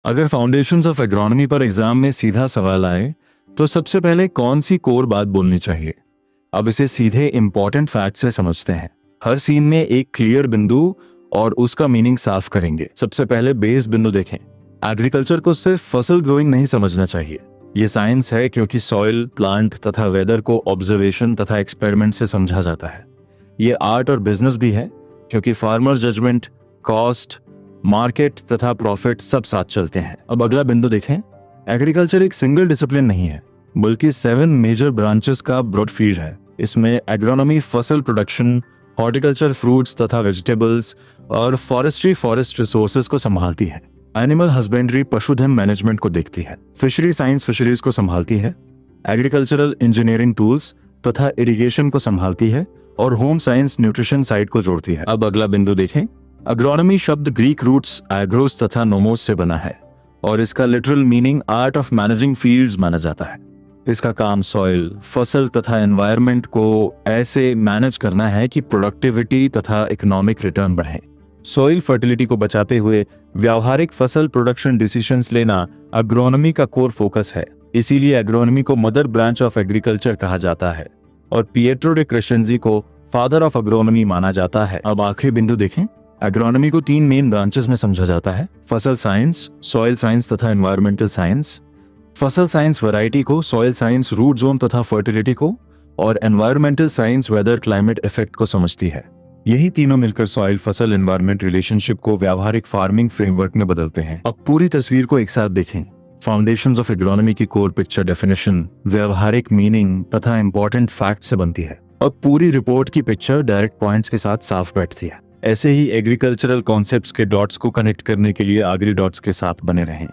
अगर foundations of agronomy पर exam में सीधा सवाल आए तो सबसे पहले कौन सी कोर बात बोलनी चाहिए। अब इसे सीधे इंपॉर्टेंट फैक्ट से समझते हैं। हर सीन में एक क्लियर बिंदु और उसका मीनिंग साफ करेंगे। सबसे पहले बेस बिंदु देखें। एग्रीकल्चर को सिर्फ फसल ग्रोइंग नहीं समझना चाहिए। ये साइंस है क्योंकि सॉइल, प्लांट तथा वेदर को ऑब्जर्वेशन तथा एक्सपेरिमेंट से समझा जाता है। ये आर्ट और बिजनेस भी है क्योंकि फार्मर जजमेंट, कॉस्ट, मार्केट तथा प्रॉफिट सब साथ चलते हैं। अब अगला बिंदु देखें। एग्रीकल्चर एक सिंगल डिसिप्लिन नहीं है बल्कि 7 मेजर ब्रांचेस का ब्रॉड फील्ड है। इसमें एग्रोनॉमी फसल प्रोडक्शन, हॉर्टिकल्चर फ्रूट्स तथा वेजिटेबल्स और फॉरेस्ट्री फॉरेस्ट रिसोर्सेज को संभालती है। एनिमल हस्बेंड्री पशुधन मैनेजमेंट को देखती है। फिशरी साइंस फिशरीज को संभालती है। एग्रीकल्चरल इंजीनियरिंग टूल्स तथा इरिगेशन को संभालती है और होम साइंस न्यूट्रिशन साइड को जोड़ती है। अब अगला बिंदु देखें। एग्रोनॉमी शब्द ग्रीक रूट्स एग्रोस तथा नोमोस से बना है और इसका literal meaning art of managing fields माना जाता है। इसका काम सॉइल, फसल तथा एनवायरनमेंट को ऐसे मैनेज करना है कि प्रोडक्टिविटी तथा इकोनॉमिक रिटर्न बढ़े। सॉइल फर्टिलिटी को बचाते हुए व्यावहारिक फसल प्रोडक्शन डिसीजंस लेना एग्रोनॉमी का कोर फोकस है। इसीलिए एग्रोनॉमी को मदर ब्रांच ऑफ एग्रीकल्चर कहा जाता है और पिएट्रो डे क्रेसेंजी को फादर ऑफ एग्रोनॉमी माना जाता है। अब आखिरी बिंदु देखें। एग्रोनॉमी को 3 मेन ब्रांचेस में समझा जाता है: फसल साइंस, सॉइल साइंस तथा एनवायरमेंटल साइंस। फसल साइंस वैरायटी को, सॉइल साइंस रूट जोन तथा फर्टिलिटी को और environmental science weather climate effect को समझती है। यही तीनों मिलकर सॉइल फसल एनवायरमेंट रिलेशनशिप को व्यावहारिक फार्मिंग फ्रेमवर्क में बदलते हैं। अब पूरी तस्वीर को एक साथ देखें। फाउंडेशंस ऑफ एग्रोनॉमी की कोर पिक्चर डेफिनेशन, व्यावहारिक मीनिंग तथा इंपॉर्टेंट फैक्ट से बनती है। अब पूरी रिपोर्ट की पिक्चर डायरेक्ट पॉइंट्स के साथ साफ बैठती है। ऐसे ही एग्रीकल्चरल कॉन्सेप्ट्स के डॉट्स को कनेक्ट करने के लिए आगरी डॉट्स के साथ बने रहें।